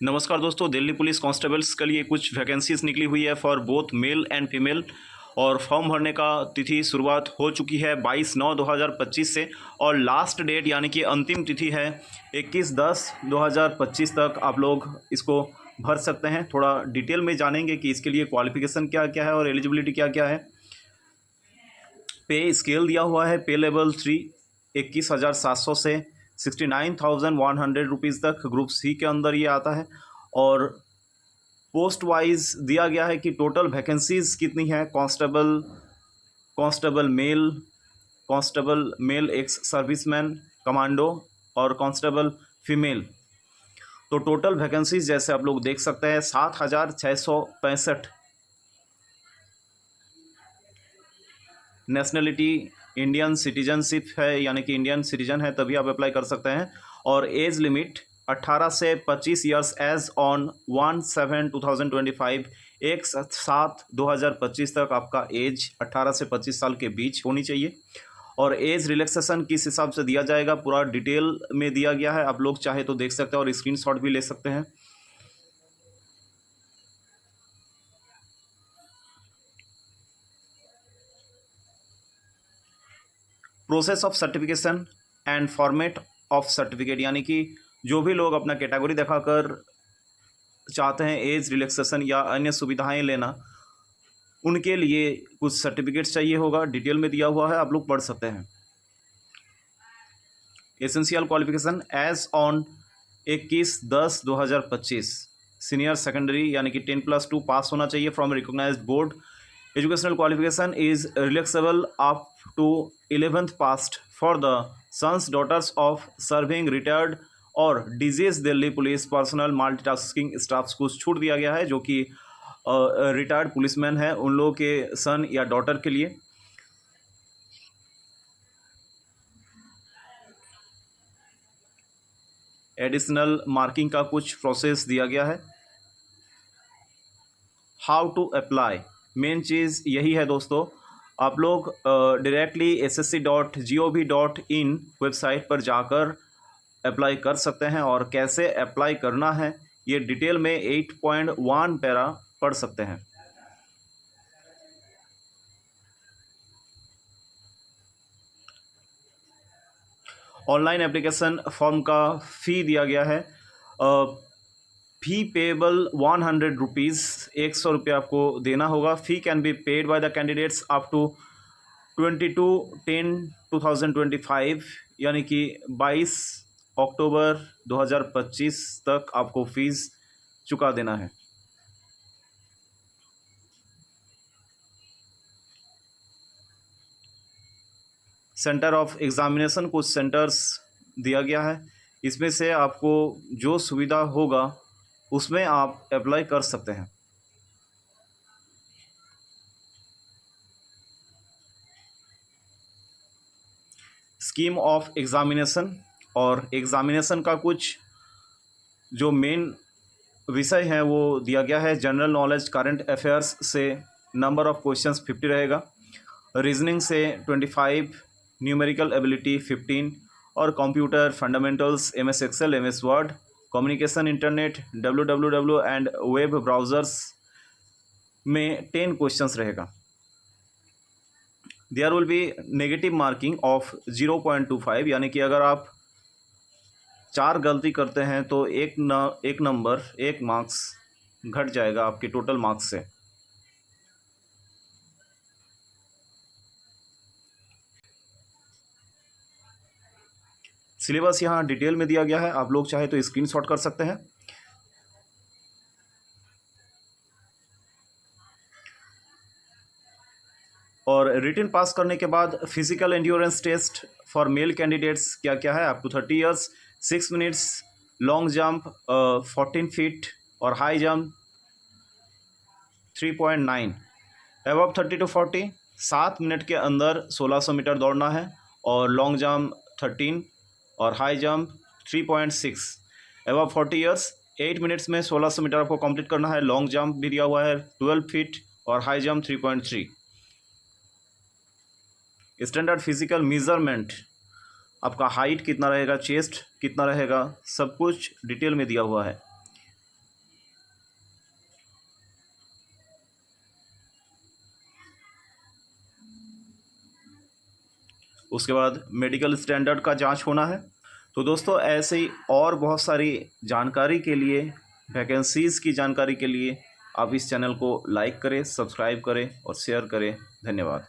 नमस्कार दोस्तों, Delhi police constables के लिए कुछ वैकेंसीज निकली हुई है for both male and female. और फॉर्म भरने का तिथि शुरुआत हो चुकी है 22/9/2025 से। और लास्ट डेट यानी कि अंतिम तिथि है 21/10/2025 तक आप लोग इसको भर सकते हैं। थोड़ा डिटेल में जानेंगे कि इसके लिए क्वालिफिकेशन क्या क्या है और एलिजिबिलिटी क्या क्या है। पे स्केल दिया हुआ है, पे लेवल 3 21,700 से 69,100 रुपीज़ तक ग्रुप सी के अंदर ये आता है। और पोस्ट वाइज दिया गया है कि टोटल वैकेंसीज़ कितनी है। Constable male ex serviceman commando और कांस्टेबल फीमेल। तो टोटल वैकेंसीज जैसे आप लोग देख सकते हैं 7,665। नेशनलिटी इंडियन सिटीजनशिप है, यानी कि इंडियन सिटीजन है तभी आप अप्लाई कर सकते हैं। और एज लिमिट 18 से 25 ईयर्स एज ऑन 1/7/2025। 1/7/2025 तक आपका एज 18 से 25 साल के बीच होनी चाहिए। और एज रिलैक्सेशन किस हिसाब से दिया जाएगा पूरा डिटेल में दिया गया है, आप लोग चाहे तो देख सकते हैं और स्क्रीनशॉट भी ले सकते हैं। Process of certification and format of certificate, यानी कि जो भी लोग अपना कैटेगरी दिखाकर चाहते हैं एज रिलैक्सेशन या अन्य सुविधाएं लेना, उनके लिए कुछ सर्टिफिकेट्स चाहिए होगा, डिटेल में दिया हुआ है, आप लोग पढ़ सकते हैं। Essential qualification as on 21/10/2025 senior secondary यानी कि 10+2 पास होना चाहिए from recognised board. Educational qualification is relaxable up to 11th passed for the sons daughters of serving retired और deceased Delhi police personnel multitasking staffs को छूट दिया गया है, जो कि रिटायर्ड पुलिसमैन है उन लोगों के सन या डॉटर के लिए। एडिशनल मार्किंग का कुछ प्रोसेस दिया गया है। हाउ टू अप्लाई, मेन चीज़ यही है दोस्तों, आप लोग डायरेक्टली ssc.gov.in वेबसाइट पर जाकर अप्लाई कर सकते हैं। और कैसे अप्लाई करना है ये डिटेल में 8.1 पैरा पढ़ सकते हैं। ऑनलाइन एप्लीकेशन फॉर्म का फ़ी दिया गया है। फी पेबल 100 रुपीज़, 100 रुपये आपको देना होगा। Fee can be paid by the candidates up to 22/10/2025, यानी कि 22 अक्टूबर 2025 तक आपको फीस चुका देना है। सेंटर ऑफ एग्ज़ामिनेशन कुछ सेंटर्स दिया गया है, इसमें से आपको जो सुविधा होगा उसमें आप अप्लाई कर सकते हैं। स्कीम ऑफ एग्ज़ामिनेशन और एग्ज़ामिनेशन का कुछ जो मेन विषय है वो दिया गया है। जनरल नॉलेज करंट अफेयर्स से नंबर ऑफ क्वेश्चंस 50 रहेगा, रीजनिंग से 25, न्यूमेरिकल एबिलिटी 15 और computer fundamentals MS excel MS word, communication internet www and web browsers में 10 क्वेश्चंस रहेगा। There will be negative marking of 0.25, यानी कि अगर आप 4 गलती करते हैं तो एक नंबर 1 मार्क्स घट जाएगा आपके टोटल मार्क्स से। सिलेबस यहाँ डिटेल में दिया गया है, आप लोग चाहे तो स्क्रीनशॉट कर सकते हैं। और रिटन पास करने के बाद physical endurance test for male candidates क्या क्या है, up to 30 years 6 minutes, long jump 14 feet और high jump 3.9, above 30 to 40 7 minute के अंदर 1600 मीटर दौड़ना है। और लॉन्ग जंप 13 और high jump 3.6, above 40 years 8 minutes में 1600 मीटर आपको कंप्लीट करना है। लॉन्ग जंप भी दिया हुआ है 12 फीट और high jump 3.3। Standard physical measurement, आपका हाइट कितना रहेगा, चेस्ट कितना रहेगा, सब कुछ डिटेल में दिया हुआ है। उसके बाद मेडिकल स्टैंडर्ड का जांच होना है। तो दोस्तों ऐसे ही और बहुत सारी जानकारी के लिए, वैकेंसीज़ की जानकारी के लिए आप इस चैनल को लाइक करें, सब्सक्राइब करें और शेयर करें। धन्यवाद।